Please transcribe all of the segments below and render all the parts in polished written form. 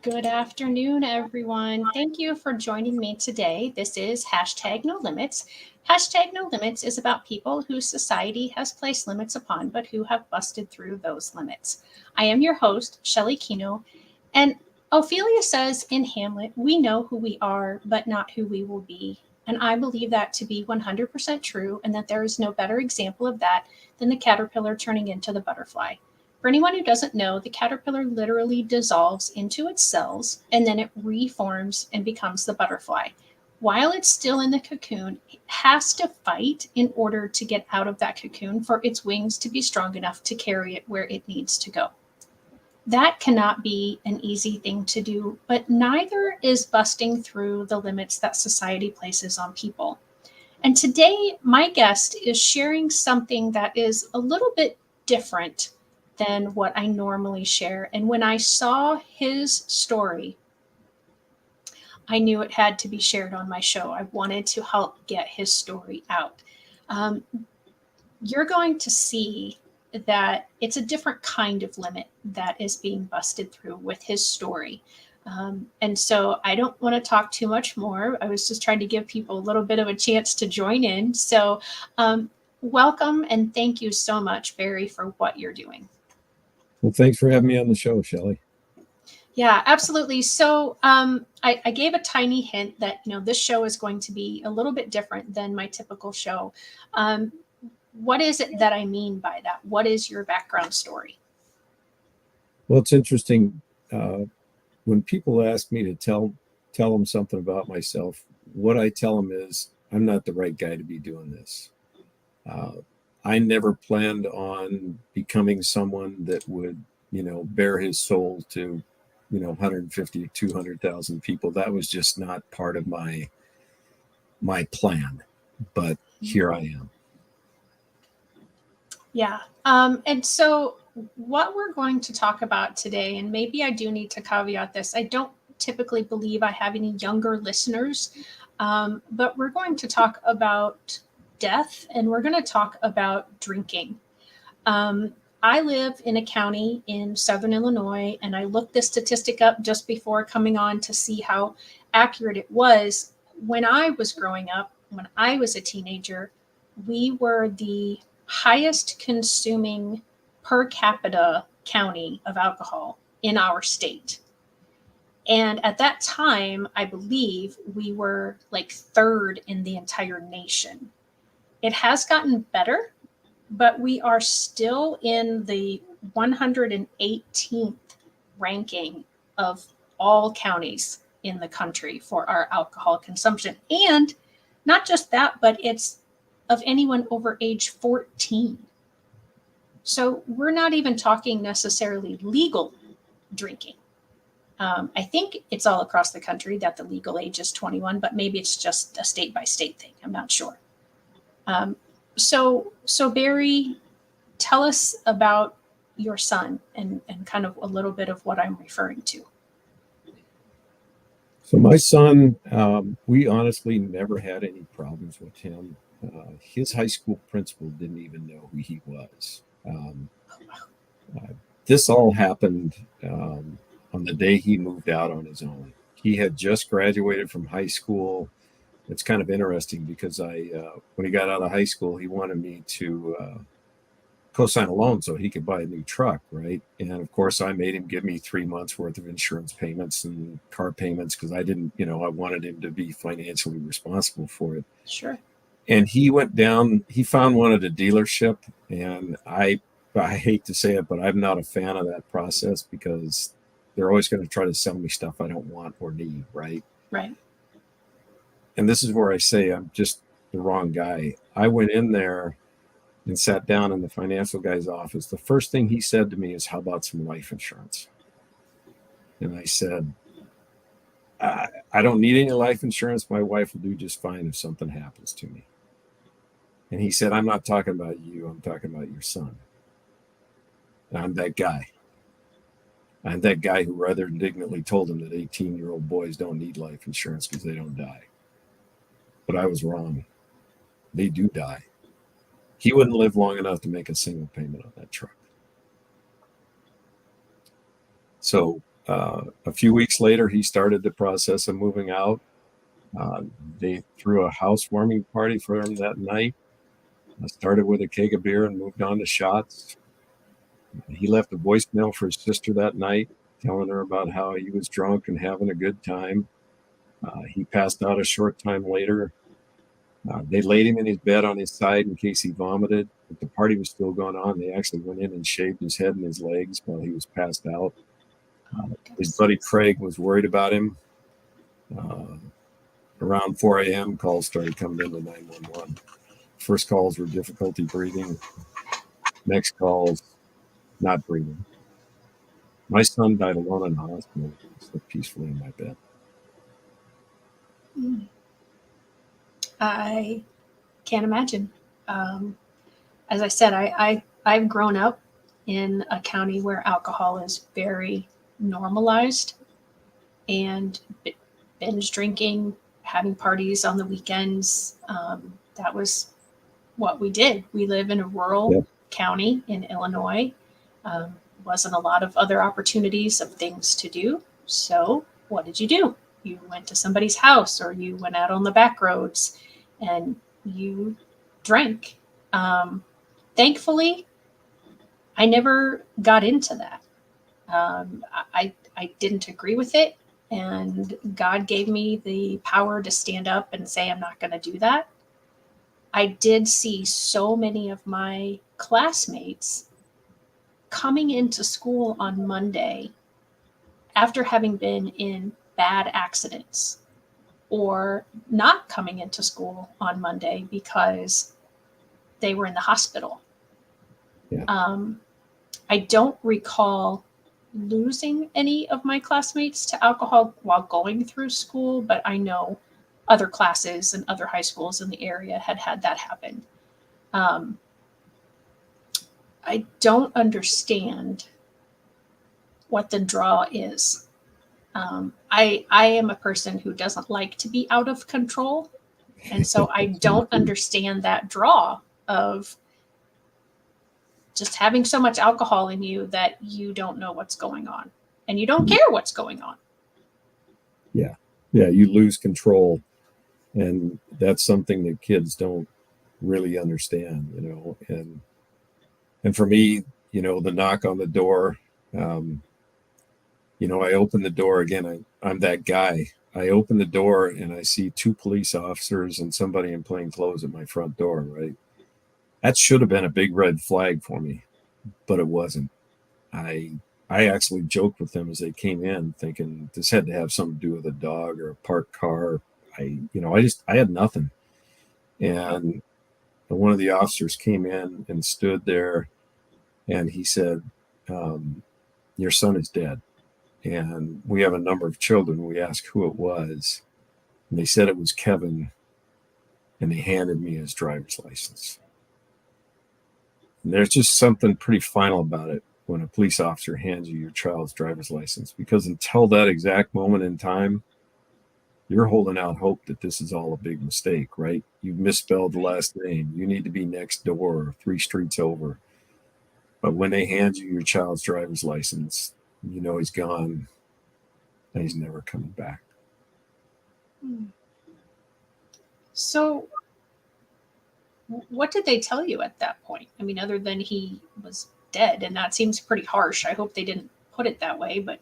Good afternoon, everyone. Thank you for joining me today. This is hashtag no limits. Hashtag no limits is about people whose society has placed limits upon, but who have busted through those limits. I am your host, Shelley Kino, and Ophelia says in Hamlet, we know who we are, but not who we will be. And I believe that to be 100% true, and that there is no better example of that than the caterpillar turning into the butterfly. For anyone who doesn't know, the caterpillar literally dissolves into its cells and then it reforms and becomes the butterfly. While it's still in the cocoon, it has to fight in order to get out of that cocoon for its wings to be strong enough to carry it where it needs to go. That cannot be an easy thing to do, but neither is busting through the limits that society places on people. And today, my guest is sharing something that is a little bit different than what I normally share. And when I saw his story, I knew it had to be shared on my show. I wanted to help get his story out. Um, you're going to see that it's a different kind of limit that is being busted through with his story. And so I don't want to talk too much more. I was just trying to give people a little bit of a chance to join in. So welcome and thank you so much, Barry, for what you're doing. Well, thanks for having me on the show, Shelley. Yeah, absolutely. So I gave a tiny hint that, this show is going to be a little bit different than my typical show. What is it that I mean by that? What is your background story? Well, it's interesting. When people ask me to tell them something about myself, what I tell them is I'm not the right guy to be doing this. I never planned on becoming someone that would, bare his soul to, 150, 200,000 people. That was just not part of my plan. But here I am. Yeah. And so what we're going to talk about today, and maybe I do need to caveat this, I don't typically believe I have any younger listeners, but we're going to talk about death and we're going to talk about drinking. I live in a county in Southern Illinois, and I looked this statistic up just before coming on to see how accurate it was. When I was growing up, when I was a teenager, we were the highest consuming per capita county of alcohol in our state. And at that time, I believe we were like third in the entire nation. It has gotten better, but we are still in the 118th ranking of all counties in the country for our alcohol consumption. And not just that, but it's of anyone over age 14. So we're not even talking necessarily legal drinking. I think it's all across the country that the legal age is 21, but maybe it's just a state by state thing. I'm not sure. So Barry, tell us about your son and kind of a little bit of what I'm referring to. So my son, we honestly never had any problems with him. His high school principal didn't even know who he was. This all happened on the day he moved out on his own. He had just graduated from high school. It's kind of interesting because when he got out of high school, he wanted me to co-sign a loan so he could buy a new truck, right? And of course, I made him give me 3 months worth of insurance payments and car payments because I didn't, I wanted him to be financially responsible for it. Sure. And he went down, he found one at a dealership, and I hate to say it, but I'm not a fan of that process because they're always going to try to sell me stuff I don't want or need, right? Right. And this is where I say I'm just the wrong guy. I went in there and sat down in the financial guy's office. The first thing he said to me is, how about some life insurance? And I said, I don't need any life insurance. My wife will do just fine if something happens to me. And he said, I'm not talking about you. I'm talking about your son. And I'm that guy. I'm that guy who rather indignantly told him that 18-year-old boys don't need life insurance because they don't die. But I was wrong. They do die. He wouldn't live long enough to make a single payment on that truck. So a few weeks later, he started the process of moving out. They threw a housewarming party for him that night. I started with a keg of beer and moved on to shots. He left a voicemail for his sister that night, telling her about how he was drunk and having a good time. He passed out a short time later. They laid him in his bed on his side in case he vomited, but the party was still going on. They actually went in and shaved his head and his legs while he was passed out. His buddy Craig was worried about him. Around 4 a.m., calls started coming into 911. First calls were difficulty breathing. Next calls, not breathing. My son died alone in the hospital. I slept peacefully in my bed. I can't imagine. As I said, I've grown up in a county where alcohol is very normalized, and binge drinking, having parties on the weekends, that was what we did. We live in a rural county in Illinois. Wasn't a lot of other opportunities of things to do. So what did you do? You went to somebody's house, or you went out on the back roads and you drank. Thankfully, I never got into that. I didn't agree with it, and God gave me the power to stand up and say, I'm not going to do that. I did see so many of my classmates coming into school on Monday after having been in bad accidents, or not coming into school on Monday because they were in the hospital. Yeah. I don't recall losing any of my classmates to alcohol while going through school, but I know other classes and other high schools in the area had that happen. I don't understand what the draw is. I am a person who doesn't like to be out of control. And so I don't understand that draw of just having so much alcohol in you that you don't know what's going on and you don't care what's going on. Yeah. Yeah. You lose control. And that's something that kids don't really understand, and for me, the knock on the door, I open the door again. I'm that guy. I open the door and I see two police officers and somebody in plain clothes at my front door, right? That should have been a big red flag for me, but it wasn't. I actually joked with them as they came in, thinking this had to have something to do with a dog or a parked car. I had nothing. And one of the officers came in and stood there, and he said, your son is dead. And we have a number of children. We asked who it was, and they said it was Kevin, and they handed me his driver's license. And there's just something pretty final about it when a police officer hands you your child's driver's license, because until that exact moment in time, you're holding out hope that this is all a big mistake, right? You've misspelled the last name. You need to be next door, 3 streets over. But when they hand you your child's driver's license, he's gone and he's never coming back. So what did they tell you at that point? I mean, other than he was dead, and that seems pretty harsh. I hope they didn't put it that way, but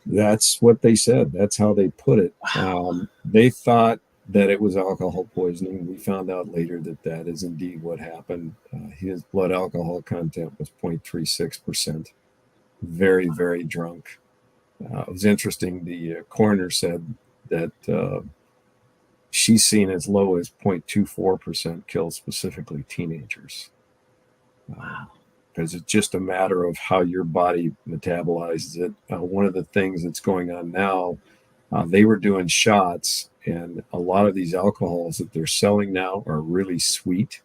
that's what they said. That's how they put it. Wow. They thought that it was alcohol poisoning. We found out later that is indeed what happened. His blood alcohol content was 0.36%. Very, very drunk. It was interesting. The coroner said that she's seen as low as 0.24% kill specifically teenagers. Wow. Because it's just a matter of how your body metabolizes it. One of the things that's going on now, they were doing shots, and a lot of these alcohols that they're selling now are really sweet.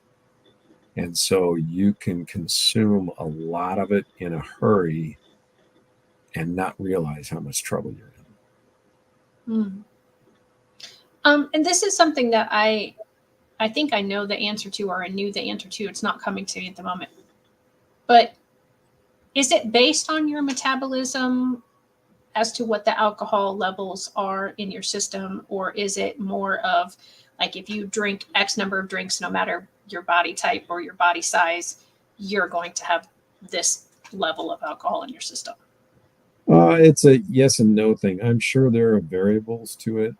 And so you can consume a lot of it in a hurry and not realize how much trouble you're in. And this is something that I I think I know the answer to, or I knew the answer to. It's not coming to me at the moment. But is it based on your metabolism as to what the alcohol levels are in your system, or is it more of like if you drink X number of drinks, no matter your body type or your body size, you're going to have this level of alcohol in your system? It's a yes and no thing. I'm sure there are variables to it.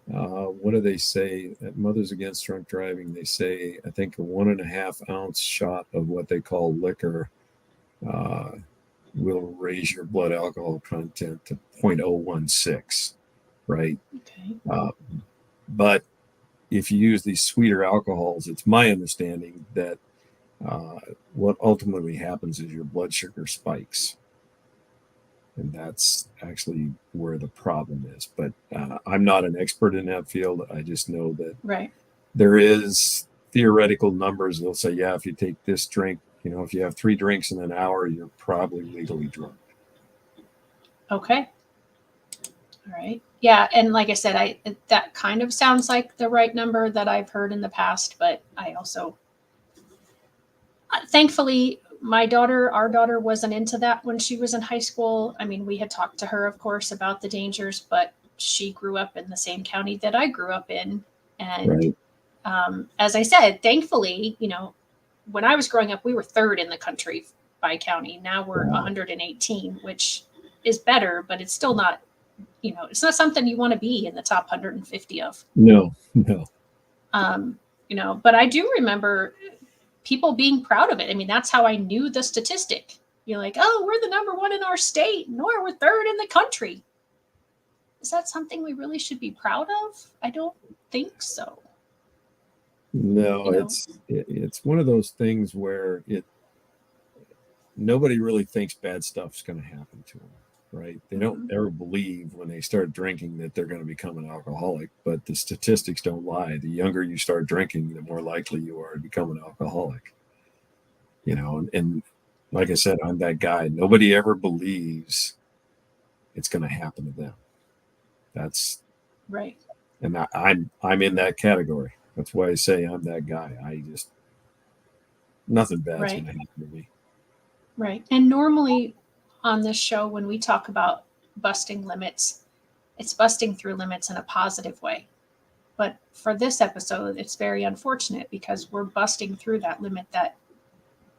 What do they say at Mothers Against Drunk Driving? They say, I think, a 1.5 ounce shot of what they call liquor uh, will raise your blood alcohol content to 0.016, right? Okay. Uh, but if you use these sweeter alcohols, it's my understanding that uh, what ultimately happens is your blood sugar spikes. And that's actually where the problem is. But I'm not an expert in that field. I just know that Right. there is theoretical numbers. They'll say, yeah, if you take this drink, if you have 3 drinks in an hour, you're probably legally drunk. Okay. All right. Yeah, and like I said, that kind of sounds like the right number that I've heard in the past, but I also thankfully our daughter wasn't into that when she was in high school. I mean, we had talked to her, of course, about the dangers, but she grew up in the same county that I grew up in. And Right. as I said, thankfully, when I was growing up, we were third in the country by county. Now we're Wow. 118, which is better, but it's still not, it's not something you want to be in the top 150 of. No, no. But I do remember people being proud of it. I mean, that's how I knew the statistic. You're like, oh, we're the number one in our state, nor we're third in the country. Is that something we really should be proud of? I don't think so. No, it's one of those things where nobody really thinks bad stuff's going to happen to them, right? They don't ever believe when they start drinking that they're going to become an alcoholic, but the statistics don't lie. The younger you start drinking, the more likely you are to become an alcoholic. And like I said, I'm that guy. Nobody ever believes it's going to happen to them. That's Right. and I'm in that category. That's why I say I'm that guy. Nothing bad's Right. going to happen to me. Right. And normally on this show, when we talk about busting limits, it's busting through limits in a positive way. But for this episode, it's very unfortunate because we're busting through that limit that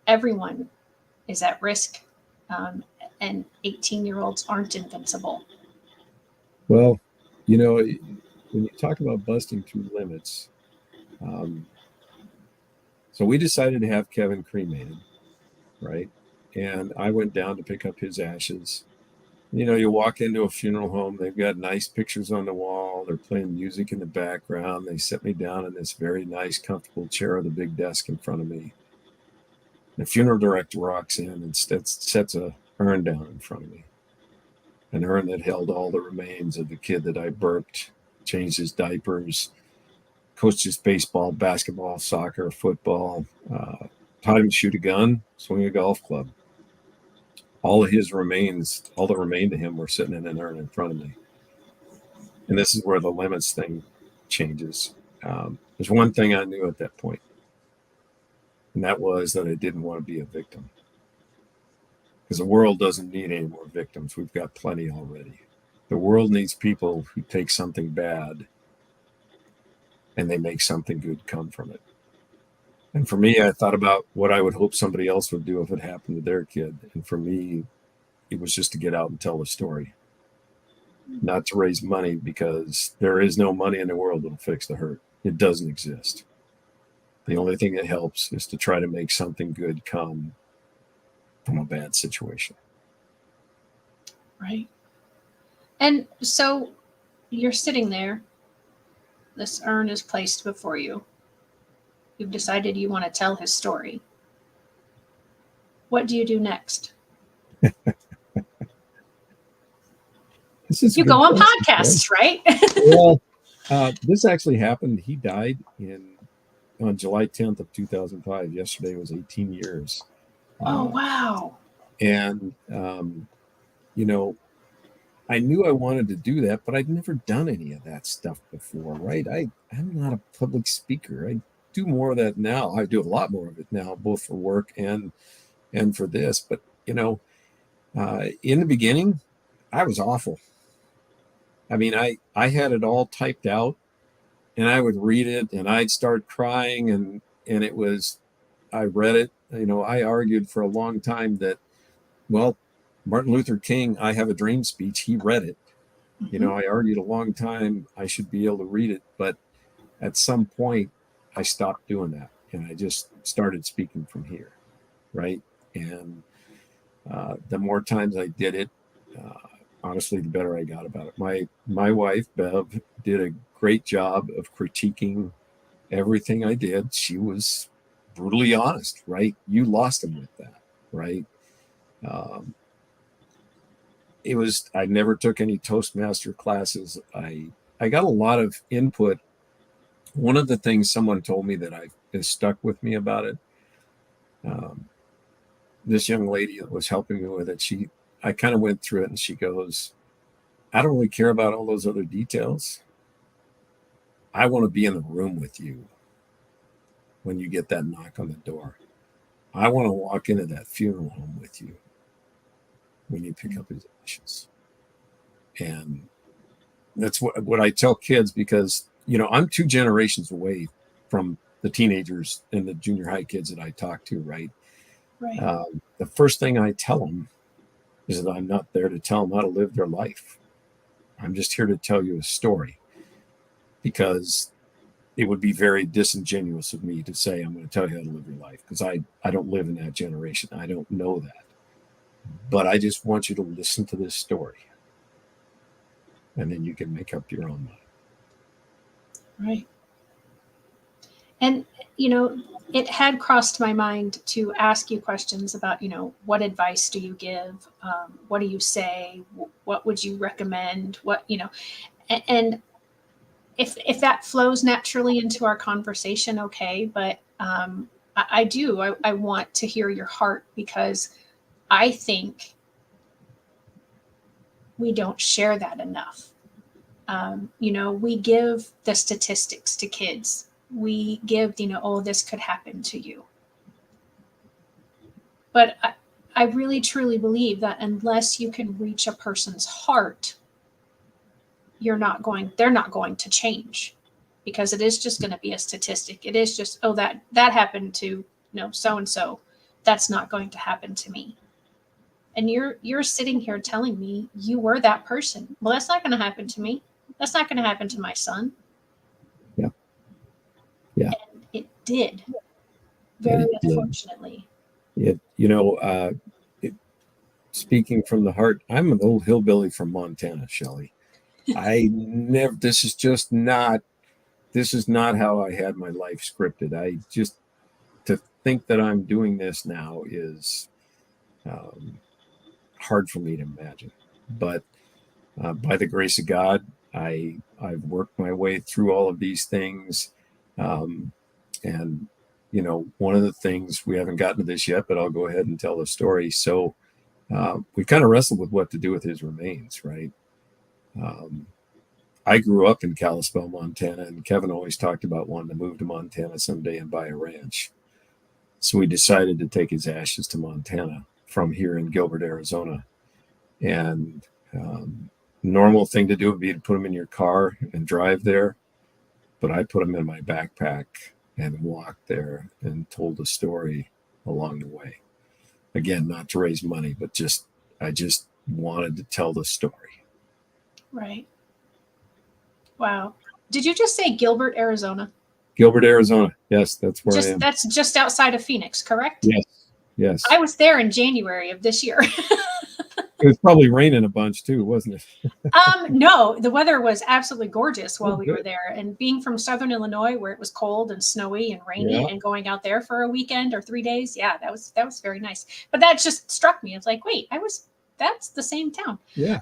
everyone is at risk, and 18-year-olds aren't invincible. Well, when you talk about busting through limits, so we decided to have Kevin cremated, right? And I went down to pick up his ashes. You walk into a funeral home, they've got nice pictures on the wall, they're playing music in the background. They set me down in this very nice, comfortable chair with a big desk in front of me. The funeral director walks in and sets a urn down in front of me. An urn that held all the remains of the kid that I burped, changed his diapers, coached his baseball, basketball, soccer, football, taught him to shoot a gun, swing a golf club. All of his remains, all that remained to him, were sitting in an urn in front of me. And this is where the limits thing changes. There's one thing I knew at that point, and that was that I didn't want to be a victim. Because the world doesn't need any more victims. We've got plenty already. The world needs people who take something bad and they make something good come from it. And for me, I thought about what I would hope somebody else would do if it happened to their kid. And for me, it was just to get out and tell the story, not to raise money, because there is no money in the world that'll fix the hurt. It doesn't exist. The only thing that helps is to try to make something good come from a bad situation. Right. And so you're sitting there, this urn is placed before you. You've decided you want to tell his story. What do you do next? You go on podcasts, right? Well, this actually happened. He died on July 10th of 2005. Yesterday was 18 years. Oh, wow. And, I knew I wanted to do that, but I'd never done any of that stuff before, right? I'm not a public speaker. do more of that now. I do a lot more of it now, both for work and for this. But in the beginning, I was awful. I mean, I had it all typed out, and I would read it, and I'd start crying, and it was, I read it. I argued for a long time that, well, Martin Luther King, I Have a Dream speech, he read it. I argued a long time I should be able to read it, but at some point I stopped doing that, and I just started speaking from here, right? And the more times I did it, honestly, the better I got about it. My wife, Bev, did a great job of critiquing everything I did. She was brutally honest, right? You lost him with that, right? I never took any Toastmaster classes. I got a lot of input. One of the things someone told me that has stuck with me about it, this young lady that was helping me with it, I kind of went through it, and she goes, I don't really care about all those other details. I want to be in the room with you when you get that knock on the door. I want to walk into that funeral home with you when you pick up his ashes. And that's what I tell kids, because, I'm 2 generations away from the teenagers and the junior high kids that I talk to, right? Right. The first thing I tell them is that I'm not there to tell them how to live their life. I'm just here to tell you a story, because it would be very disingenuous of me to say I'm going to tell you how to live your life, because I don't live in that generation. I don't know that. But I just want you to listen to this story, and then you can make up your own mind. Right. And, it had crossed my mind to ask you questions about, what advice do you give? What do you say? What would you recommend? And if that flows naturally into our conversation, okay. But I want to hear your heart, because I think we don't share that enough. We give the statistics to kids. We give, oh, this could happen to you. But I really truly believe that unless you can reach a person's heart, they're not going to change, because it is just going to be a statistic. It is just, oh, that happened to, so and so. That's not going to happen to me. And you're sitting here telling me you were that person. Well, that's not going to happen to me. That's not going to happen to my son. Yeah. Yeah. And it did. Very unfortunately. Speaking from the heart, I'm an old hillbilly from Montana, Shelley. This is not how I had my life scripted. To think that I'm doing this now is hard for me to imagine. But by the grace of God, I've worked my way through all of these things. And, one of the things, we haven't gotten to this yet, but I'll go ahead and tell the story. So we kind of wrestled with what to do with his remains, right? I grew up in Kalispell, Montana, and Kevin always talked about wanting to move to Montana someday and buy a ranch. So we decided to take his ashes to Montana from here in Gilbert, Arizona. And normal thing to do would be to put them in your car and drive there. But I put them in my backpack and walked there and told a story along the way. Again, not to raise money, but I just wanted to tell the story. Right. Wow. Did you just say Gilbert, Arizona? Gilbert, Arizona. Yes, that's where I am. That's just outside of Phoenix, correct? Yes. I was there in January of this year. It was probably raining a bunch too, wasn't it? No, the weather was absolutely gorgeous while we were there. And being from Southern Illinois, where it was cold and snowy and rainy, and going out there for a weekend or 3 days, yeah, that was very nice. But that just struck me. It's like, wait, that's the same town. Yeah.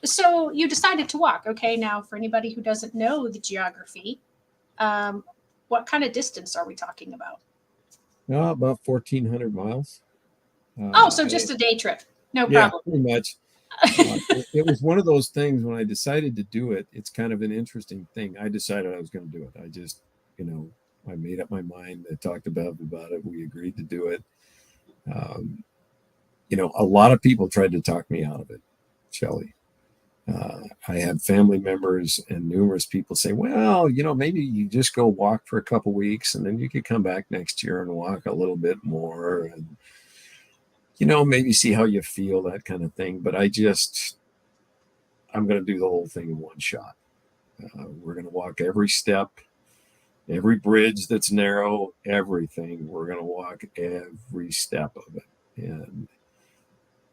So you decided to walk. Okay, now for anybody who doesn't know the geography, what kind of distance are we talking about? About 1,400 miles. So just a day trip. No yeah, problem. Pretty much. It was one of those things when I decided to do it. It's kind of an interesting thing. I decided I was going to do it. I just, I made up my mind. I talked to Bev about it. We agreed to do it. Um, a lot of people tried to talk me out of it, Shelley. I had family members and numerous people say, well, maybe you just go walk for a couple weeks and then you could come back next year and walk a little bit more and, maybe see how you feel, that kind of thing. But I'm going to do the whole thing in one shot. We're going to walk every step, every bridge that's narrow, everything. We're going to walk every step of it. And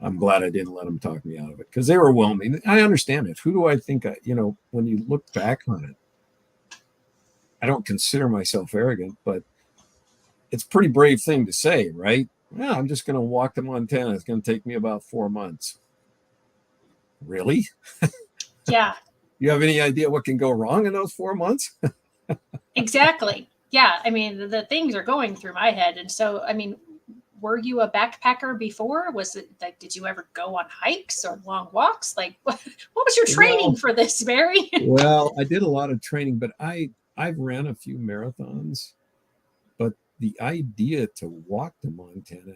I'm glad I didn't let them talk me out of it because they were overwhelming. I understand it. Who do I think when you look back on it, I don't consider myself arrogant, but it's a pretty brave thing to say, right? Yeah, I'm just going to walk to Montana. It's going to take me about 4 months. Really? Yeah. You have any idea what can go wrong in those 4 months? Exactly. Yeah. I mean, the things are going through my head. And so, I mean, were you a backpacker before? Was it like, did you ever go on hikes or long walks? Like, what was your training for this, Barry? Well, I did a lot of training, but I've ran a few marathons. But the idea to walk to Montana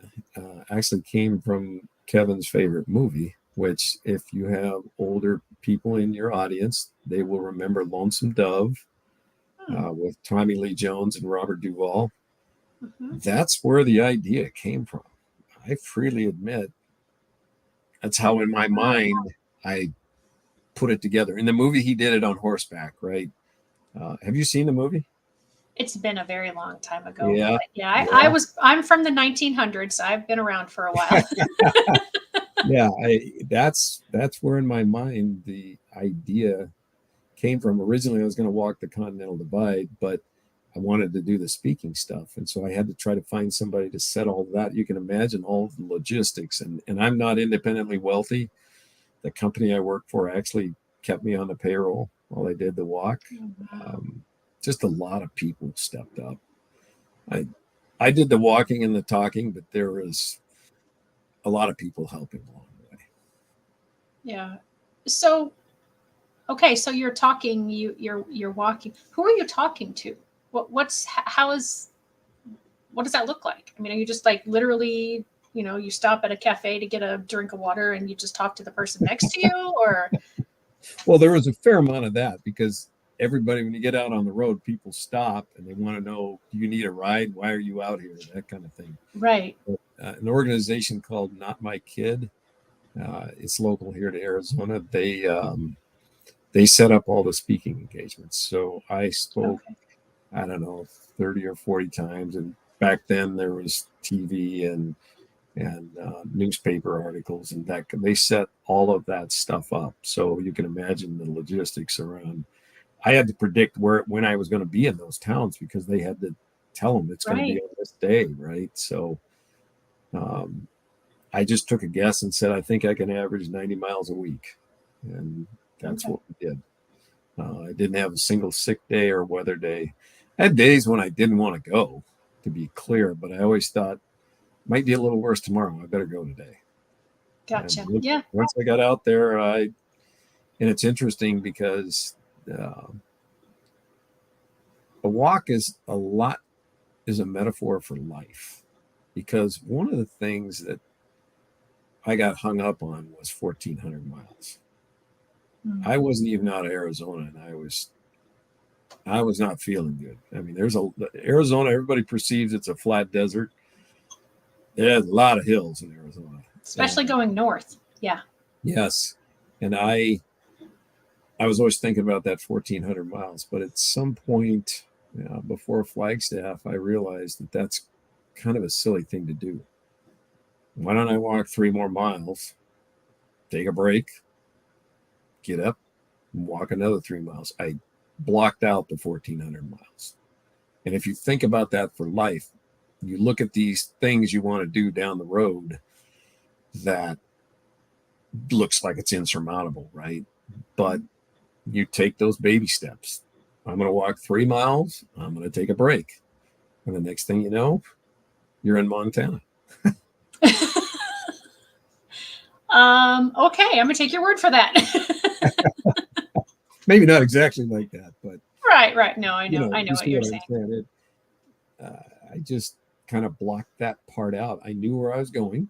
actually came from Kevin's favorite movie, which if you have older people in your audience, they will remember Lonesome Dove with Tommy Lee Jones and Robert Duvall. Mm-hmm. That's where the idea came from. I freely admit that's how in my mind I put it together. In the movie, he did it on horseback, right? Have you seen the movie? It's been a very long time ago. Yeah. I'm from the 1900s. So I've been around for a while. Yeah. That's where in my mind the idea came from. Originally, I was going to walk the Continental Divide, but I wanted to do the speaking stuff. And so I had to try to find somebody to set all of that. You can imagine all the logistics. And I'm not independently wealthy. The company I work for actually kept me on the payroll while I did the walk. Just a lot of people stepped up. I did the walking and the talking, but there was a lot of people helping along the way. Yeah. So, okay. So you're talking, you're walking. Who are you talking to? What does that look like? I mean, are you just like literally, you stop at a cafe to get a drink of water and you just talk to the person next to you, or? Well, there was a fair amount of that because everybody, when you get out on the road, people stop and they want to know, do you need a ride? Why are you out here? That kind of thing. Right. An organization called Not My Kid, it's local here to Arizona. They set up all the speaking engagements. So I spoke, I don't know, 30 or 40 times. And back then there was TV and newspaper articles and that they set all of that stuff up. So you can imagine the logistics around. I had to predict when I was going to be in those towns because they had to tell them it's going to be on this day, right? So I just took a guess and said, I think I can average 90 miles a week. And that's what we did. I didn't have a single sick day or weather day. I had days when I didn't want to go, to be clear, but I always thought, might be a little worse tomorrow. I better go today. Gotcha. And once I got out there, and it's interesting because a walk is a metaphor for life. Because one of the things that I got hung up on was 1,400 miles. Mm-hmm. I wasn't even out of Arizona, and I was not feeling good. I mean, Arizona, everybody perceives it's a flat desert. There's a lot of hills in Arizona. Especially going north. Yeah. Yes. And I was always thinking about that 1,400 miles. But at some point before Flagstaff, I realized that that's kind of a silly thing to do. Why don't I walk 3 more miles, take a break, get up, and walk another 3 miles? I blocked out the 1,400 miles. And if you think about that for life, you look at these things you want to do down the road that looks like it's insurmountable, right? But you take those baby steps. I'm going to walk 3 miles. I'm going to take a break. And the next thing you know, you're in Montana. Okay, I'm going to take your word for that. Maybe not exactly like that, but right. No, I know what you're saying. I just kind of blocked that part out. I knew where I was going,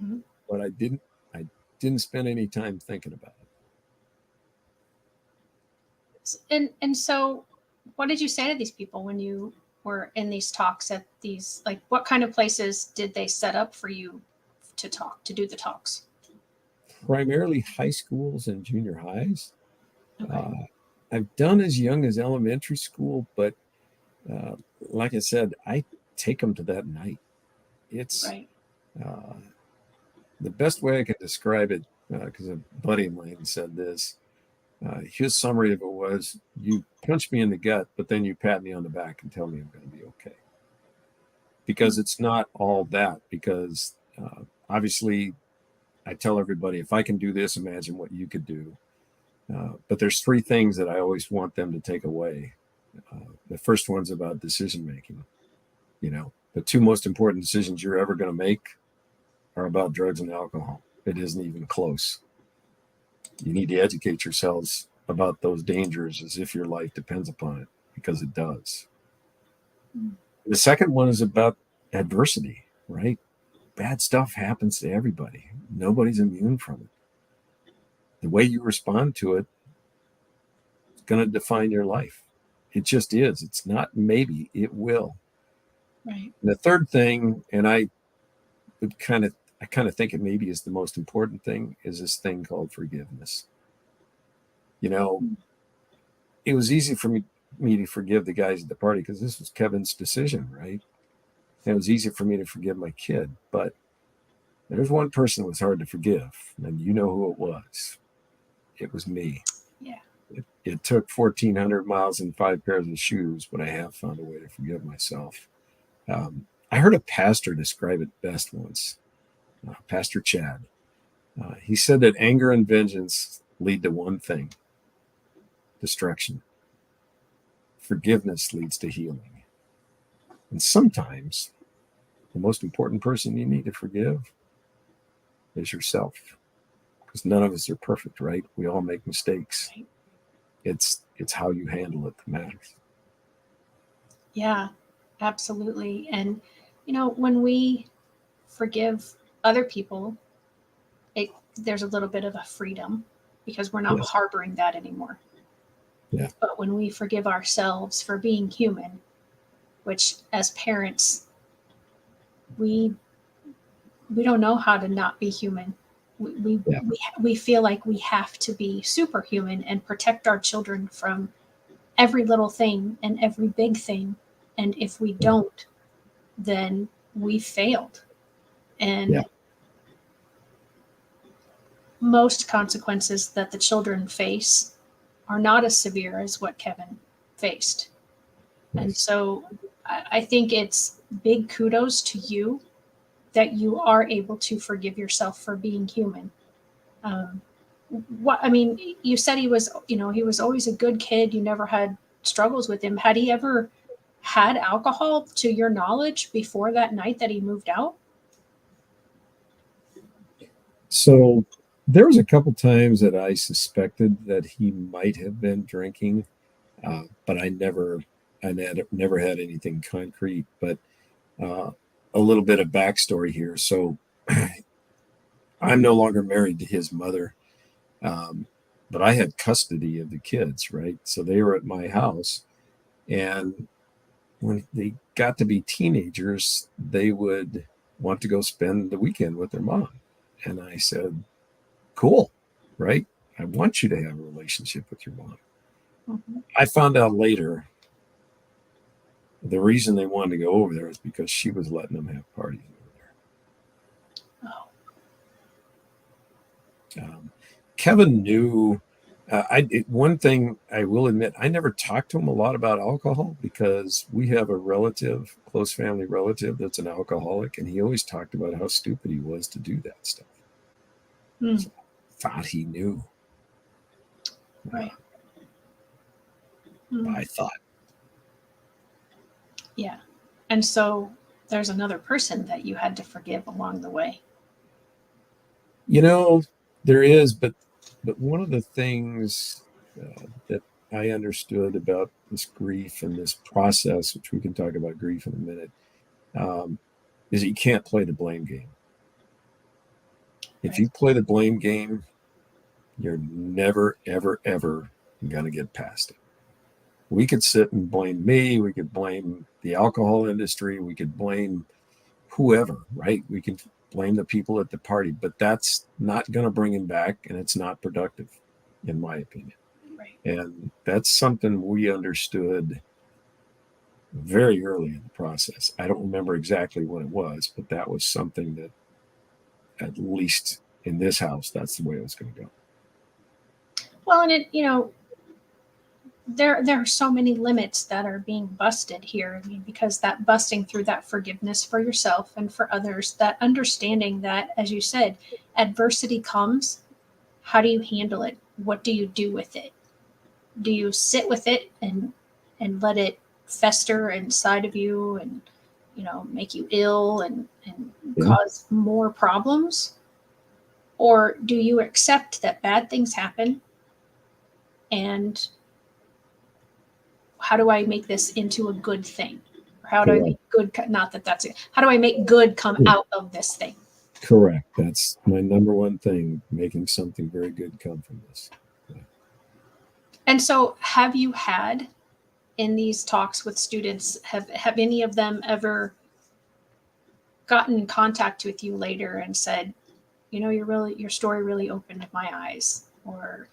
Mhm. but I didn't spend any time thinking about it. And so, what did you say to these people when you were in these talks at these, like, what kind of places did they set up for you to talk, to do the talks? Primarily high schools and junior highs. Okay. Uh, I've done as young as elementary school, but like I said, I take them to that night. It's Right. uh, the best way I can describe it, because a buddy of mine said this. His summary of it was, "You punch me in the gut, but then you pat me on the back and tell me I'm going to be okay." Because it's not all that. Because obviously, I tell everybody, if I can do this, imagine what you could do. But there's three things that I always want them to take away. The first one's about decision making. The two most important decisions you're ever going to make are about drugs and alcohol. It isn't even close. You need to educate yourselves about those dangers as if your life depends upon it, because it does. Mm. The second one is about adversity, right? Bad stuff happens to everybody. Nobody's immune from it. The way you respond to it is going to define your life. It just is. It's not maybe, it will. Right. And the third thing, and I kind of think it maybe is the most important thing, is this thing called forgiveness. You know, Mm. it was easy for me to forgive the guys at the party because this was Kevin's decision, right? And it was easy for me to forgive my kid. But there's one person that was hard to forgive, and you know who it was. It was me. Yeah. It took 1,400 miles and 5 pairs of shoes, but I have found a way to forgive myself. I heard a pastor describe it best once, Pastor Chad. He said that anger and vengeance lead to one thing: destruction. Forgiveness leads to healing. And sometimes the most important person you need to forgive is yourself, because none of us are perfect, right? We all make mistakes. Right. It's how you handle it that matters. Yeah, absolutely. And, when we forgive other people, there's a little bit of a freedom because we're not Yes. harboring that anymore. Yeah. But when we forgive ourselves for being human, which as parents, we we don't know how to not be human. Yeah. We feel like we have to be superhuman and protect our children from every little thing and every big thing. And if we Yeah. don't, then we failed. Yeah. And most consequences that the children face are not as severe as what Kevin faced. And Yes. so I think it's big kudos to you that you are able to forgive yourself for being human. Um, you said he was always a good kid. You never had struggles with him. Had he ever had alcohol to your knowledge before that night that he moved out? So there was a couple times that I suspected that he might have been drinking, but I never had anything concrete. But uh, a little bit of backstory here. So I'm no longer married to his mother, um, but I had custody of the kids, right? So they were at my house, and when they got to be teenagers, they would want to go spend the weekend with their mom. And I said, cool, right? I want you to have a relationship with your mom. Mm-hmm. I found out later the reason they wanted to go over there is because she was letting them have parties over Oh, there. Kevin knew. One thing I will admit, I never talked to him a lot about alcohol because we have a relative, close family relative, that's an alcoholic, and he always talked about how stupid he was to do that stuff. mm, So I thought he knew. right. I Mm, thought, yeah. And so there's another person that you had to forgive along the way. you know, there is, but one of the things that I understood about this grief and this process, which we can talk about grief in a minute, is that you can't play the blame game. If Right. you play the blame game, you're never, ever, ever going to get past it. We could sit and blame me. We could blame the alcohol industry. We could blame whoever, right? We could blame the people at the party, but that's not going to bring him back, and it's not productive, in my opinion. Right. And that's something we understood very early in the process. I don't remember exactly what it was, but that was something that, at least in this house, that's the way it was going to go. Well, and there are so many limits that are being busted here. I mean, because that busting through that forgiveness for yourself and for others, that understanding that, as you said, adversity comes. How do you handle it? What do you do with it? Do you sit with it and let it fester inside of you and make you ill and Yeah. cause more problems? Or do you accept that bad things happen, and how do I make this into a good thing? Or how do I Correct. make good, not that that's it. How do I make good come out of this thing? Correct. That's my number one thing, making something very good come from this. Yeah. And so have you had in these talks with students, have any of them ever gotten in contact with you later and said, your story really opened my eyes, or,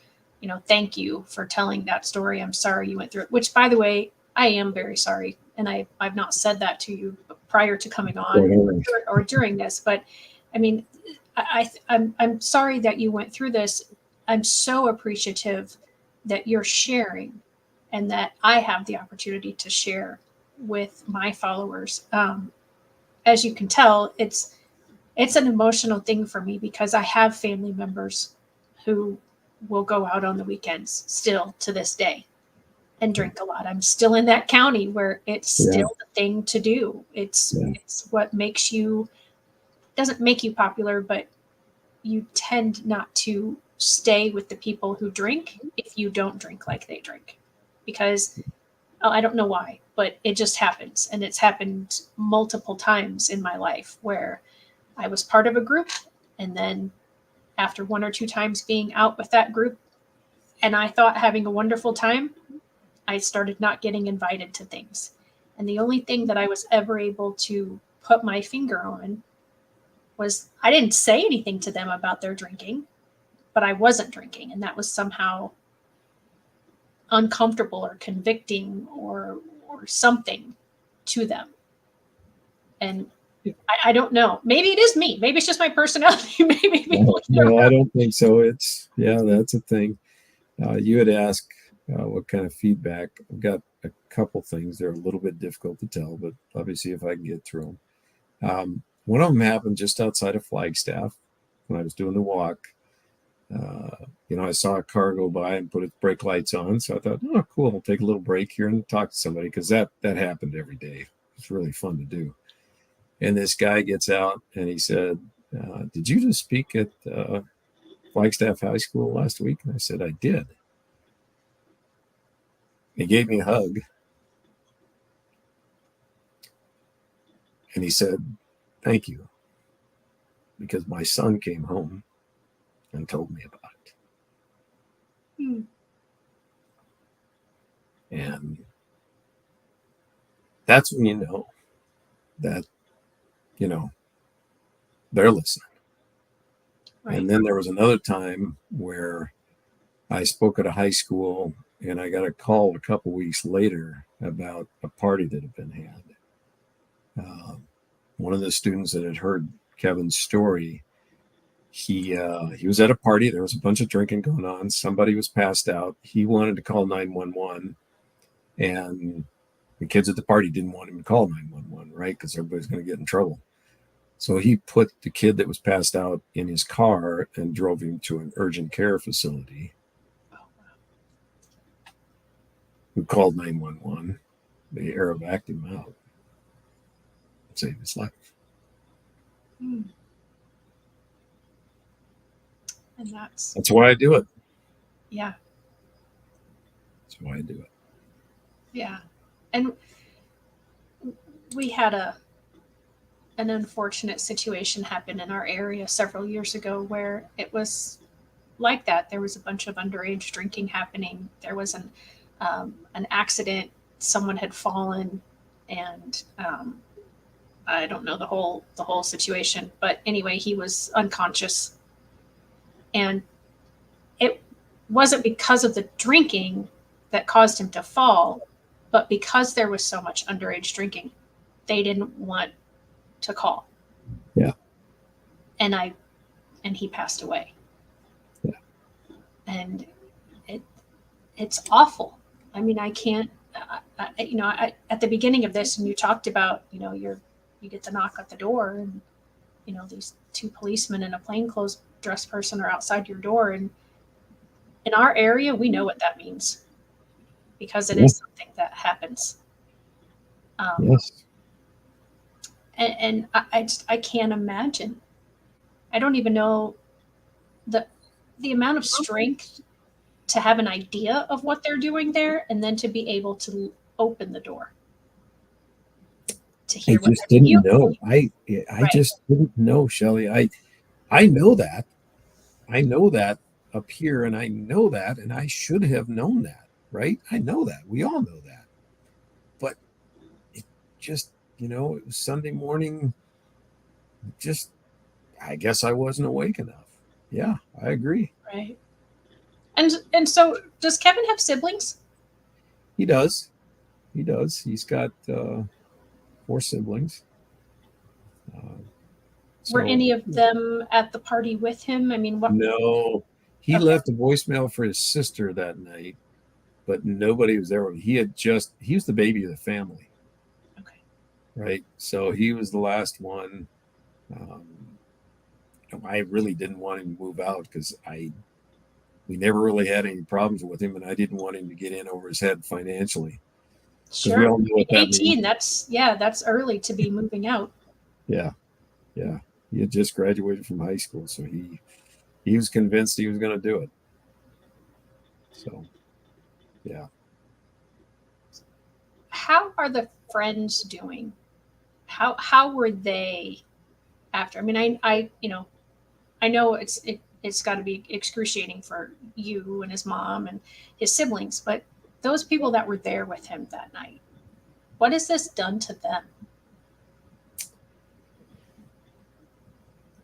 thank you for telling that story. I'm sorry you went through it, which, by the way, I am very sorry. And I've not said that to you prior to coming on or during this, but I mean, I'm sorry that you went through this. I'm so appreciative that you're sharing and that I have the opportunity to share with my followers. As you can tell, it's an emotional thing for me because I have family members who will go out on the weekends still to this day and drink a lot. I'm still in that county where it's still the thing to do. It's what makes you, doesn't make you popular, but you tend not to stay with the people who drink if you don't drink like they drink. Because I don't know why, but it just happens. And it's happened multiple times in my life where I was part of a group, and then after one or two times being out with that group and I thought having a wonderful time, I started not getting invited to things. And the only thing that I was ever able to put my finger on was I didn't say anything to them about their drinking, but I wasn't drinking. And that was somehow uncomfortable or convicting or something to them. And I don't know. Maybe it is me. Maybe it's just my personality. Maybe people No, I don't think so. That's a thing. You had asked what kind of feedback. I've got a couple things. They're a little bit difficult to tell, but let me see if I can get through them. One of them happened just outside of Flagstaff when I was doing the walk. I saw a car go by and put its brake lights on. So I thought, oh, cool. I'll take a little break here and talk to somebody because that happened every day. It's really fun to do. And this guy gets out and he said, did you just speak at Flagstaff High School last week? And I said, I did. He gave me a hug. And he said, thank you. Because my son came home and told me about it. And that's when you know that, they're listening. Right. And then there was another time where I spoke at a high school and I got a call a couple weeks later about a party that had been had. One of the students that had heard Kevin's story, he was at a party. There was a bunch of drinking going on. Somebody was passed out. He wanted to call 911, and the kids at the party didn't want him to call 911, right? Because everybody's going to get in trouble. So he put the kid that was passed out in his car and drove him to an urgent care facility. Who called 911. They aerovac'd him out and saved his life. And that's why I do it. Yeah. So I do it. Yeah. And we had an unfortunate situation happen in our area several years ago where it was like that. There was a bunch of underage drinking happening. There was an accident. Someone had fallen, and I don't know the whole situation, but anyway, he was unconscious, and it wasn't because of the drinking that caused him to fall, but because there was so much underage drinking, they didn't want to call. Yeah. And he passed away. Yeah. And it's awful. I mean, I can't. At the beginning of this, and you talked about, you get the knock at the door, and these two policemen and a plainclothes dressed person are outside your door, and in our area, we know what that means because it is something that happens. Yes. And I can't imagine. I don't even know the amount of strength to have an idea of what they're doing there, and then to be able to open the door to hear I what just didn't know. I Right. just didn't know, Shelley. I know that. I know that up here, and I know that, and I should have known that, right? I know that. We all know that. But it just, it was Sunday morning. Just, I guess I wasn't awake enough. Yeah, I agree. Right. And so, does Kevin have siblings? He does. He does. He's got 4 siblings. Were So any of them at the party with him? I mean, what? no, he Okay. left a voicemail for his sister that night, but nobody was there. He was the baby of the family. Okay. Right. So he was the last one. I really didn't want him to move out because we never really had any problems with him, and I didn't want him to get in over his head financially. Because we Sure. all know what that 18. means. That's early to be moving out. Yeah. Yeah. He had just graduated from high school, so he was convinced he was going to do it. So, yeah. How are the friends doing? How were they after? I mean, I know it's got to be excruciating for you and his mom and his siblings, but those people that were there with him that night, what has this done to them?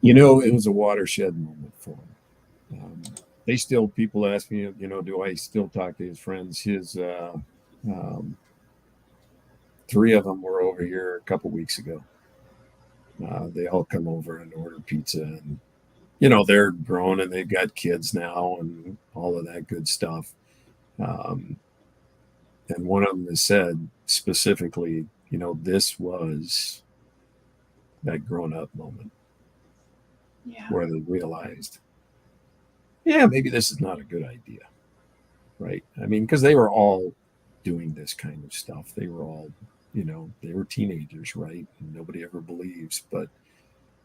It was a watershed moment for him. People ask me, do I still talk to his friends? His 3 of them were over here a couple weeks ago. They all come over and order pizza, and they're grown and they've got kids now and all of that good stuff. And one of them has said specifically, this was that grown up moment where they realized, yeah, maybe this is not a good idea. Right. I mean, because they were all doing this kind of stuff. They were all, they were teenagers, right? And nobody ever believes. But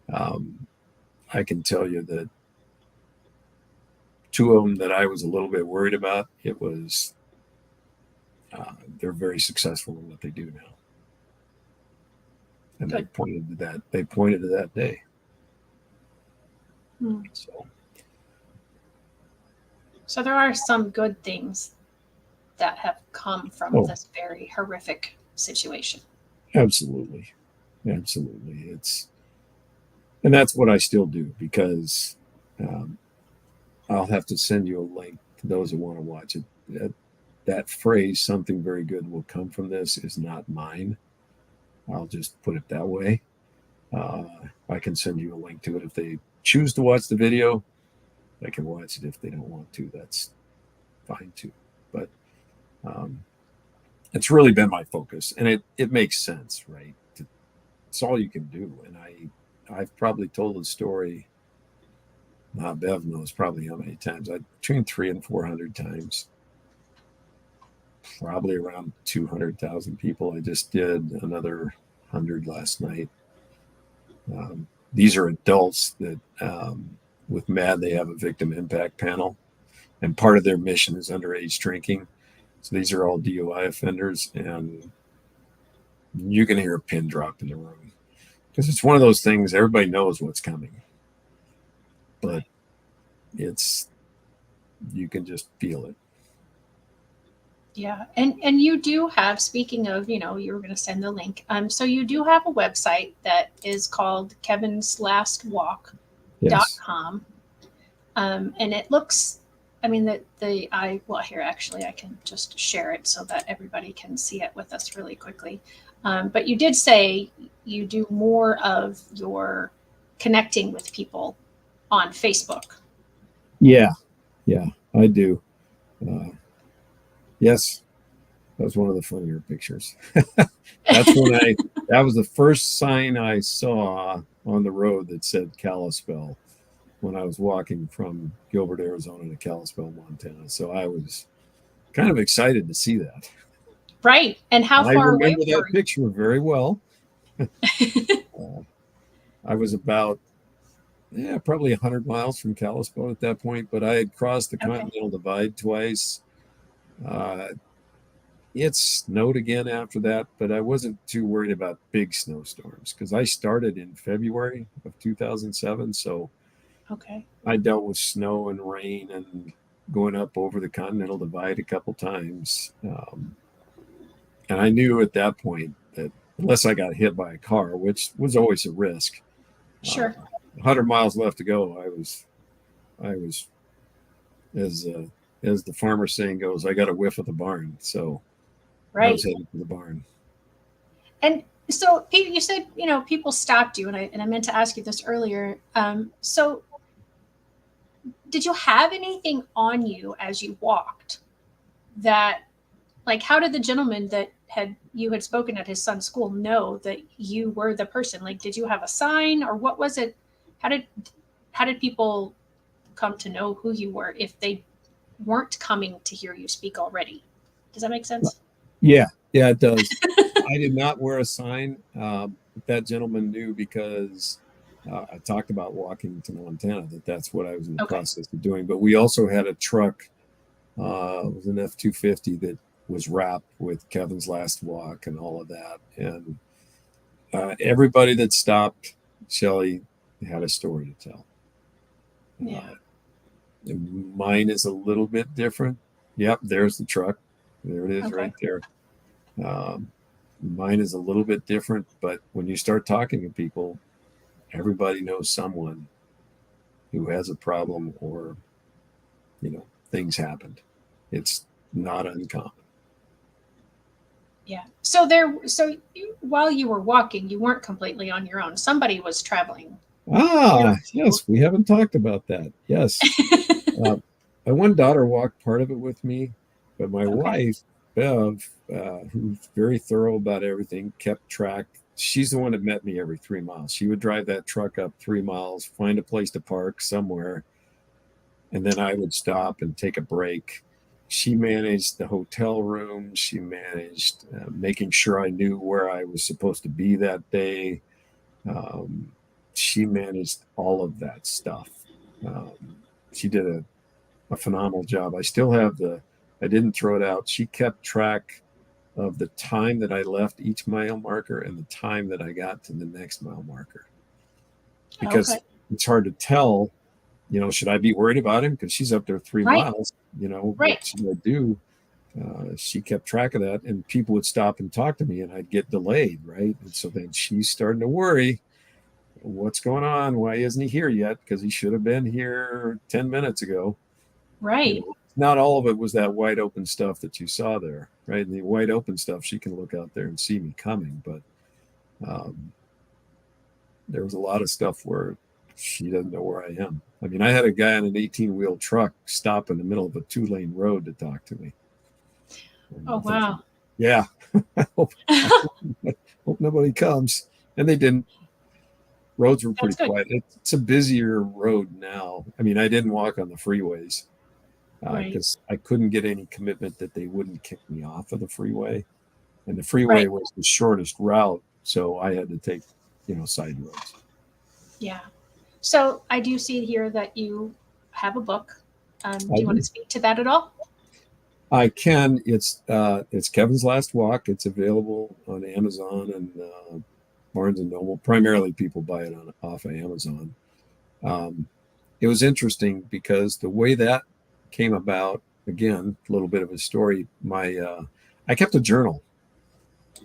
I can tell you that 2 of them that I was a little bit worried about, it was they're very successful in what they do now. And Good. they pointed to that. They pointed to that day. So there are some good things that have come from this very horrific situation. Absolutely. And that's what I still do, because I'll have to send you a link to those who want to watch it. That phrase, something very good will come from this, is not mine. I'll just put it that way. I can send you a link to it. If they choose to watch the video, they can watch it. If they don't want to, that's fine too. But it's really been my focus, and it makes sense, right? It's all you can do. And I've probably told the story, Bev knows probably how many times, between 300 and 400 times, probably around 200,000 people. I just did another 100 last night. These are adults that with MAD, they have a victim impact panel, and part of their mission is underage drinking. So these are all DUI offenders, and you can hear a pin drop in the room because it's one of those things everybody knows what's coming, but it's you can just feel it. Yeah. And you do have, speaking of, you know, you were going to send the link. So you do have a website that is called Yes. kevinslastwalk.com. And it looks, I mean, well, here, actually, I can just share it so that everybody can see it with us really quickly. But you did say you do more of your connecting with people on Facebook. Yeah. Yeah, I do. Uh, yes, that was one of the funnier pictures. That was the first sign I saw on the road that said Kalispell when I was walking from Gilbert, Arizona to Kalispell, Montana. So I was kind of excited to see that. Right. And how I far away remember that were picture very well. you? Uh, I was about, probably 100 miles from Kalispell at that point, but I had crossed the Okay. Continental Divide twice. Uh, it snowed again after that, but I wasn't too worried about big snowstorms because I started in February of 2007. So Okay. I dealt with snow and rain and going up over the Continental Divide a couple times. And I knew at that point that unless I got hit by a car, which was always a risk, uh, Sure. 100 miles left to go, I was, as the farmer saying goes, I got a whiff of the barn. So I was Right. headed for the barn. And so Pete, you said, you know, people stopped you, and I meant to ask you this earlier. So did you have anything on you as you walked that, like, how did the gentleman that you had spoken at his son's school know that you were the person? Like, did you have a sign, or what was it? How did people come to know who you were if they weren't coming to hear you speak already? Does that make sense? Yeah, yeah, it does. I did not wear a sign. But that gentleman knew because I talked about walking to Montana, that's what I was in the Okay. process of doing. But we also had a truck, it was an F-250 that was wrapped with Kevin's Last Walk and all of that. And everybody that stopped, Shelly had a story to tell. Yeah. Uh, Mine is a little bit different. Yep, there's the truck. There it is Okay. right there. Um, Mine is a little bit different, but when you start talking to people, everybody knows someone who has a problem or, things happened. It's not uncommon. Yeah. While you were walking, you weren't completely on your own. Somebody was traveling Ah, with you. yes, we haven't talked about that. Yes. Uh, my one daughter walked part of it with me, but my Okay. wife, Bev, who's very thorough about everything, kept track. She's the one that met me every 3 miles. She would drive that truck up 3 miles, find a place to park somewhere, and then I would stop and take a break. She managed the hotel room. She managed making sure I knew where I was supposed to be that day. Um, she managed all of that stuff. She did a phenomenal job. I still have I didn't throw it out. She kept track of the time that I left each mile marker and the time that I got to the next mile marker Okay. because it's hard to tell, should I be worried about him? Because she's up there three Right. miles, what Right. should I do? She kept track of that, and people would stop and talk to me, and I'd get delayed, right? And so then she's starting to worry, what's going on? Why isn't he here yet? Because he should have been here 10 minutes ago. Right. Not all of it was that wide open stuff that you saw there, right? And the wide open stuff, she can look out there and see me coming, but um, there was a lot of stuff where she doesn't know where I am. I mean, I had a guy on an 18-wheel truck stop in the middle of a 2-lane road to talk to me. And Oh I'm thinking, wow. yeah, I hope, I hope nobody comes. And they didn't. Roads were That's pretty good. quiet. It's a busier road now. I mean, I didn't walk on the freeways Right. because I couldn't get any commitment that they wouldn't kick me off of the freeway. And the freeway Right. was the shortest route. So I had to take, side roads. Yeah. So I do see here that you have a book. Do I you want to do. speak to that at all? I can. It's Kevin's Last Walk. It's available on Amazon and Barnes and Noble. Primarily, people buy it off of Amazon. Um, it was interesting because the way that came about. Again, a little bit of a story. I kept a journal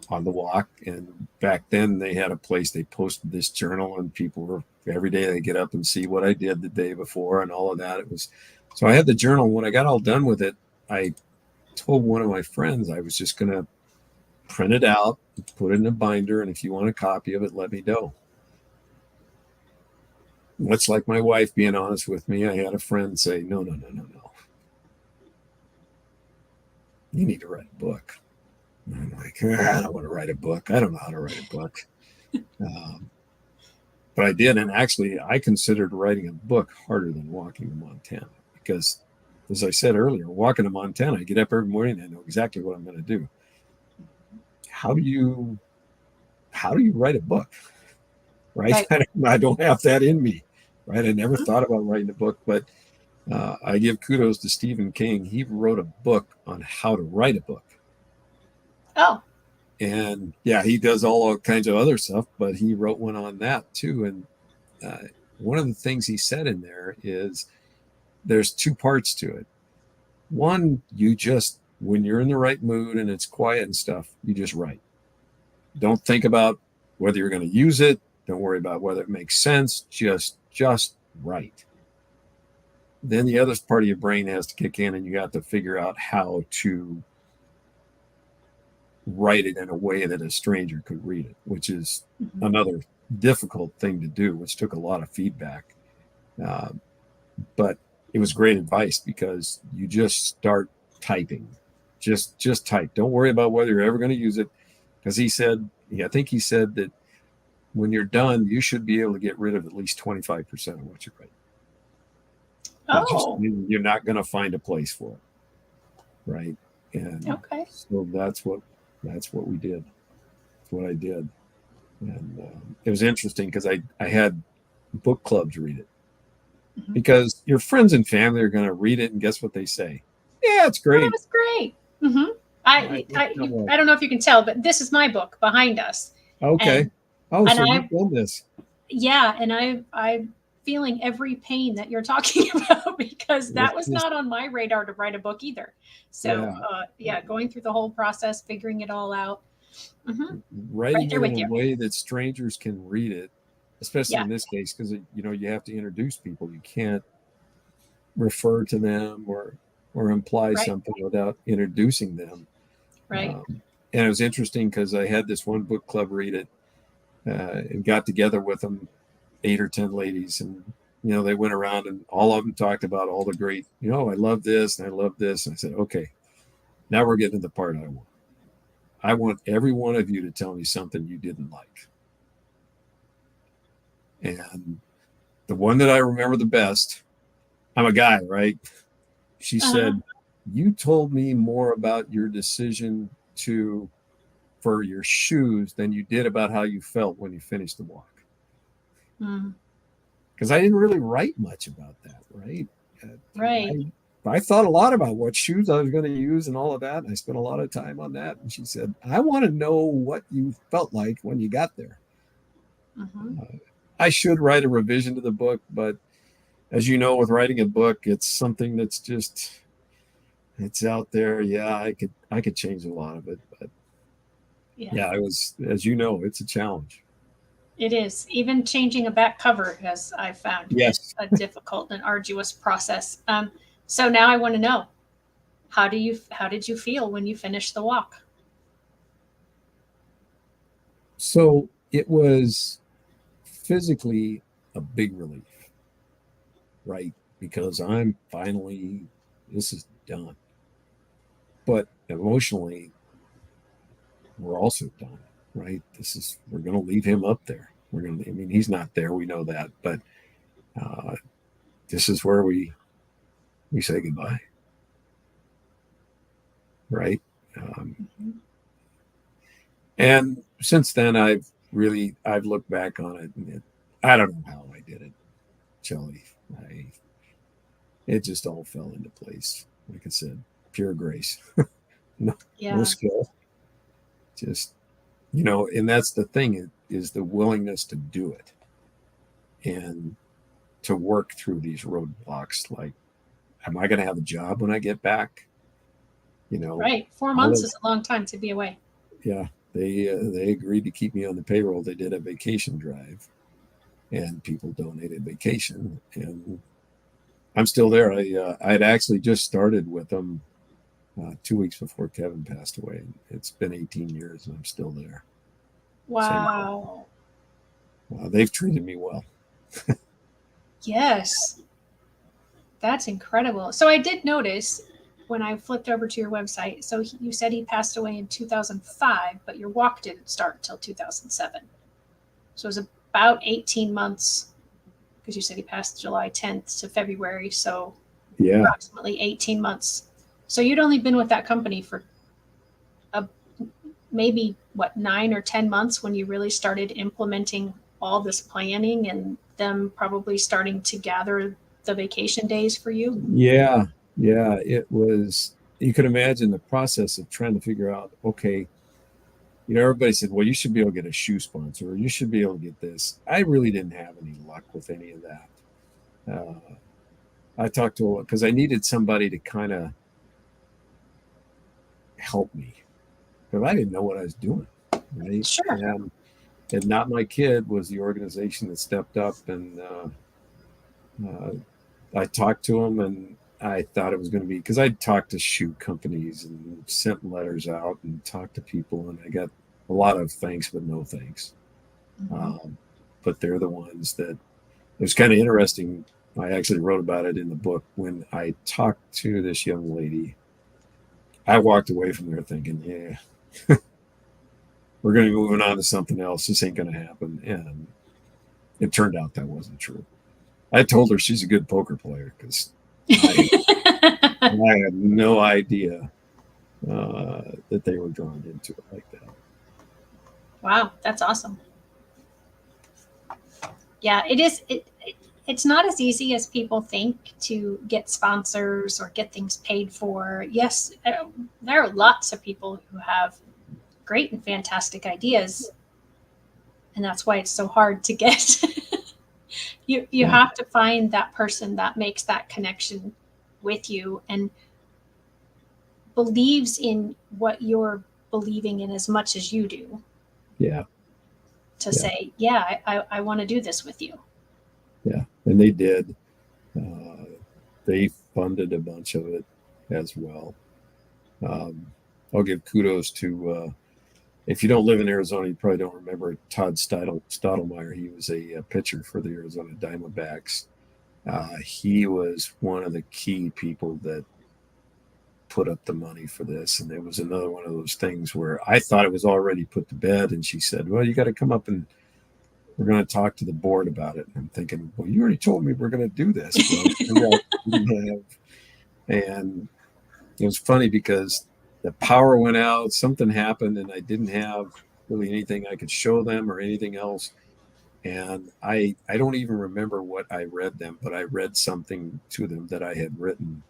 on the walk, and back then they had a place they posted this journal, and people were every day they get up and see what I did the day before and all of that. It was so I had the journal. When I got all done with it, I told one of my friends I was just going to print it out, put it in a binder, and if you want a copy of it, let me know. Much like my wife being honest with me, I had a friend say, no, no, no, no, no. You need to write a book. And I'm like, I don't want to write a book. I don't know how to write a book. Um, but I did. And actually, I considered writing a book harder than walking to Montana because, as I said earlier, walking to Montana, I get up every morning and I know exactly what I'm going to do. How do you write a book? Right? I don't have that in me. Right? I never thought about writing a book, but I give kudos to Stephen King. He wrote a book on how to write a book. Oh. And yeah, he does all kinds of other stuff, but he wrote one on that too. And one of the things he said in there is there's two parts to it. One, when you're in the right mood and it's quiet and stuff, you just write. Don't think about whether you're going to use it. Don't worry about whether it makes sense. Just write. Then the other part of your brain has to kick in and you got to figure out how to write it in a way that a stranger could read it, which is another difficult thing to do, which took a lot of feedback. But it was great advice because you just start typing. Just type. Don't worry about whether you're ever going to use it. Because I think he said that when you're done, you should be able to get rid of at least 25% of what you write. Oh. You're not going to find a place for it. Right. And okay. So that's what we did. That's what I did. And it was interesting because I had book clubs read it because your friends and family are going to read it and guess what they say? Yeah, it's great. Oh, that was great. I don't know if you can tell, but this is my book behind us. Okay. So you've done this. Yeah. And I'm feeling every pain that you're talking about because that was not on my radar to write a book either. So going through the whole process, figuring it all out. Writing it in a way that strangers can read it, especially in this case, because you have to introduce people. You can't refer to them or imply something without introducing them. Right. And it was interesting because I had this one book club read it and got together with them, 8 or 10 ladies, and they went around and all of them talked about all the great, I love this and I love this. And I said, okay, now we're getting to the part I want. I want every one of you to tell me something you didn't like. And the one that I remember the best, I'm a guy, right? She said, you told me more about your decision for your shoes than you did about how you felt when you finished the walk. Because I didn't really write much about that, right? Right. I thought a lot about what shoes I was going to use and all of that. And I spent a lot of time on that. And she said, I want to know what you felt like when you got there. I should write a revision to the book, but as you know, with writing a book, it's something that's just, it's out there. Yeah, I could change a lot of it, but it was, as you know, it's a challenge. It is. Even changing a back cover, as I found, is a difficult and arduous process. So now I want to know, how did you feel when you finished the walk? So it was physically a big relief, right? Because I'm finally, this is done. But emotionally, we're also done, right? We're going to leave him up there. He's not there. We know that, but this is where we say goodbye, right? And since then, I've looked back on it, and I don't know how I did it, Shelley. It just all fell into place, like I said. pure grace. no, no Yeah. skill. Just, and that's the thing is the willingness to do it and to work through these roadblocks. Like, am I going to have a job when I get back? Right. 4 All months of, is a long time to be away. yeah, they agreed to keep me on the payroll. They did a vacation drive, and people donated vacation, and I'm still there. I had actually just started with them 2 weeks before Kevin passed away. It's been 18 years, and I'm still there. Same. Wow. They've treated me well. Yes. That's incredible. So I did notice when I flipped over to your website. So you said he passed away in 2005, but your walk didn't start until 2007. So it was about 18 months because you said he passed July 10th to February. So Yeah, approximately 18 months. So you'd only been with that company for a, maybe what, 9 or 10 months when you really started implementing all this planning and them probably starting to gather the vacation days for you. yeah, yeah. It was. You could imagine the process of trying to figure out. Okay, everybody said, "Well, you should be able to get a shoe sponsor, or you should be able to get this." I really didn't have any luck with any of that. I talked to because I needed somebody to kind of help me because I didn't know what I was doing, right? Sure. And Not My Kid was the organization that stepped up, and uh, I talked to them, and I thought it was going to be because I'd talked to shoe companies and sent letters out and talked to people, and I got a lot of thanks but no thanks. Mm-hmm. But they're the ones that it was kind of interesting. I actually wrote about it in the book. When I talked to this young lady, I walked away from there thinking, yeah, we're going to be moving on to something else. This ain't going to happen. And it turned out that wasn't true. I told her she's a good poker player because I, I had no idea that they were drawn into it like that. Wow, that's awesome. Yeah, it is. It's not as easy as people think to get sponsors or get things paid for. Yes, there are lots of people who have great and fantastic ideas, and that's why it's so hard to get. You Yeah, have to find that person that makes that connection with you and believes in what you're believing in as much as you do yeah, to yeah, say, yeah, I want to do this with you. yeah. And they did. Uh, they funded a bunch of it as well. Um, I'll give kudos to if you don't live in Arizona, you probably don't remember Todd Stottlemyre. He was a pitcher for the Arizona Diamondbacks. He was one of the key people that put up the money for this. And it was another one of those things where I thought it was already put to bed. And she said, well, you got to come up and we're going to talk to the board about it. And I'm thinking, well, you already told me we're going to do this. Well, and it was funny because the power went out, something happened, and I didn't have really anything I could show them or anything else. And I don't even remember what I read them, but I read something to them that I had written,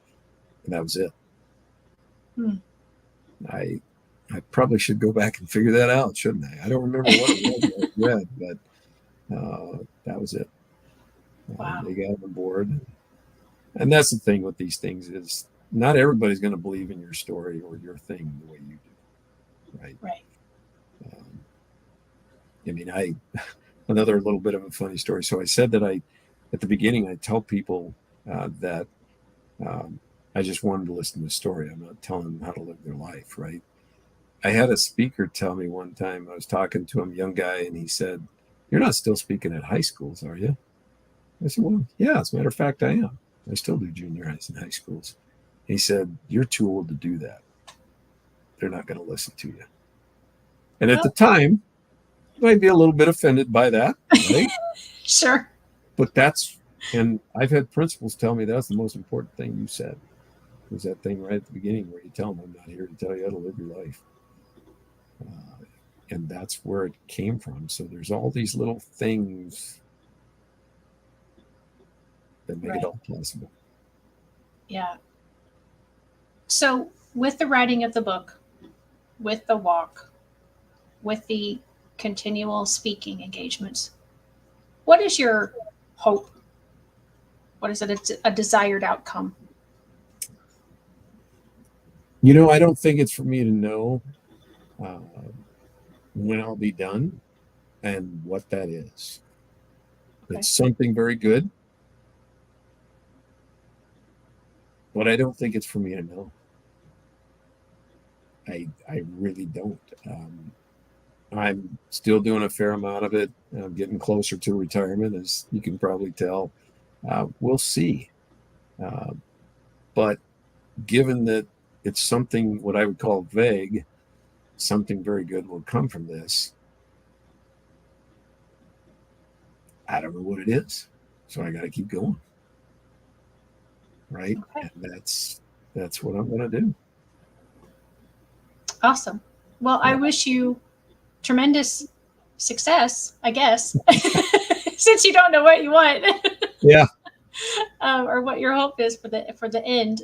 and that was it. Hmm. I I probably should go back and figure that out, shouldn't I? I don't remember what it was that I read, but that was it. Wow. They got on board, and that's the thing with these things is not everybody's going to believe in your story or your thing the way you do, right? Right. Um, I mean, I another little bit of a funny story. So I said that at the beginning, I tell people that um, I just wanted to listen to the story. I'm not telling them how to live their life, right? I had a speaker tell me one time, I was talking to him, young guy, and he said, "You're not still speaking at high schools, are you?" I said, "Well, yeah, as a matter of fact, I am. I still do junior highs and high schools." He said, "You're too old to do that. They're not going to listen to you." And at the Well, time, I might be a little bit offended by that, right? sure. But and I've had principals tell me that's the most important thing you said was that thing right at the beginning where you tell them, I'm not here to tell you how to live your life. Uh, and that's where it came from. So there's all these little things that make it Right. all possible. Yeah. So with the writing of the book, with the walk, with the continual speaking engagements, what is your hope? What is it? A desired outcome? I don't think it's for me to know uh, when I'll be done and what that is. Okay. It's something very good, but I don't think it's for me to know. I really don't. I'm still doing a fair amount of it. I'm getting closer to retirement, as you can probably tell. We'll see. Uh, but given that it's something what I would call vague, something very good will come from this. I don't know what it is, so I got to keep going, right? Okay. And that's what I'm going to do. Awesome. Well, I Yeah. wish you tremendous success, I guess, since you don't know what you want. Yeah. Or what your hope is for the end.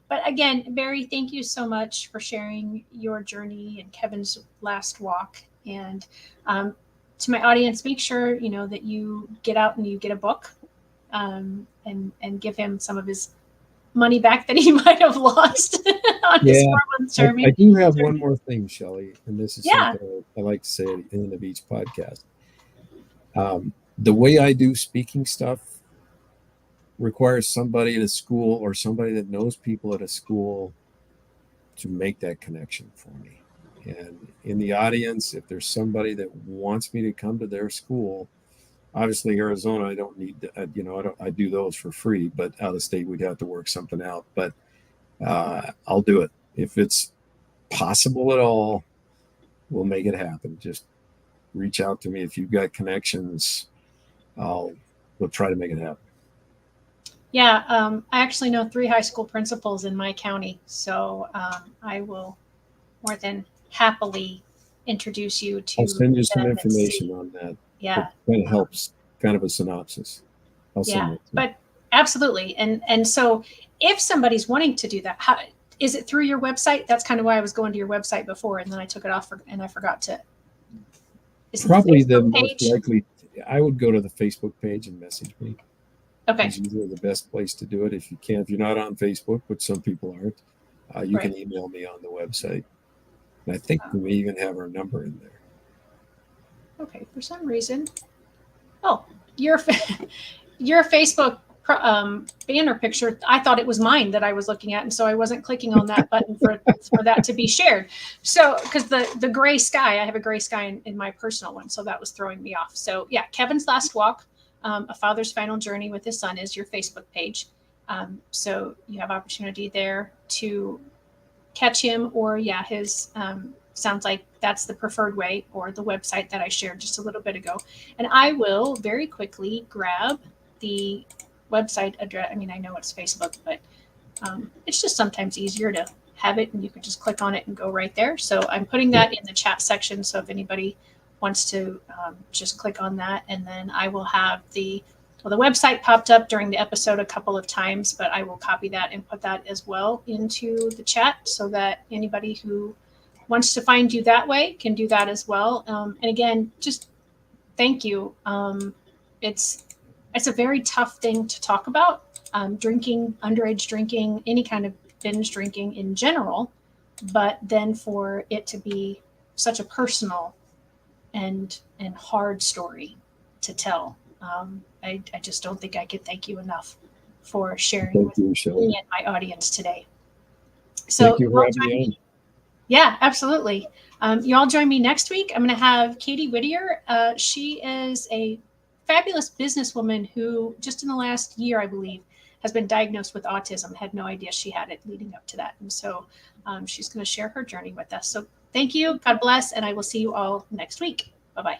But again, Barry, thank you so much for sharing your journey and Kevin's last walk. And to my audience, make sure that you get out and you get a book, and give him some of his money back that he might have lost on his Yeah. 4-month I term. do have one more thing, Shelley, and this is Yeah. something I like to say at the end of each podcast. The way I do speaking stuff requires somebody at a school or somebody that knows people at a school to make that connection for me. And in the audience, if there's somebody that wants me to come to their school, obviously Arizona, I don't need to, I do those for free, but out of state, we'd have to work something out. But I'll do it. If it's possible at all, we'll make it happen. Just reach out to me. If you've got connections, we'll try to make it happen. Yeah, I actually know 3 high school principals in my county, so I will more than happily introduce you to I'll send you some them and see. information on that. Yeah, It kind of helps, kind of a synopsis. I'll send yeah, it. but absolutely. And so if somebody's wanting to do that, how is it through your website? That's kind of why I was going to your website before, and then I took it off and I forgot to. Is it Probably the Facebook most page? likely, I would go to the Facebook page and message me. Okay, It's usually the best place to do it. If you're not on Facebook, which some people aren't, you right. can email me on the website. And I think we may even have our number in there. Okay, for some reason. Oh, your Facebook banner picture, I thought it was mine that I was looking at, and so I wasn't clicking on that button for that to be shared. So because the gray sky, I have a gray sky in my personal one, so that was throwing me off. So yeah, Kevin's last walk, a father's final journey with his son, is your Facebook page. So you have opportunity there to catch him, or yeah, his sounds like that's the preferred way, or the website that I shared just a little bit ago. And I will very quickly grab the website address. I mean, I know it's Facebook, but it's just sometimes easier to have it and you can just click on it and go right there. So I'm putting that in the chat section. So if anybody wants to just click on that, and then I will have the website popped up during the episode a couple of times, but I will copy that and put that as well into the chat so that anybody who wants to find you that way can do that as well. And again, just thank you. It's a very tough thing to talk about. Drinking, underage drinking, any kind of binge drinking in general, but then for it to be such a personal and hard story to tell. I just don't think I could thank you enough for sharing Thank with you, me Shelley. and my audience today. So Thank you for having me on. yeah, absolutely. You all join me next week. I'm going to have Katie Whittier. She is a fabulous businesswoman who just in the last year, I believe, has been diagnosed with autism. Had no idea she had it leading up to that. And so she's going to share her journey with us. So thank you. God bless. And I will see you all next week. Bye-bye.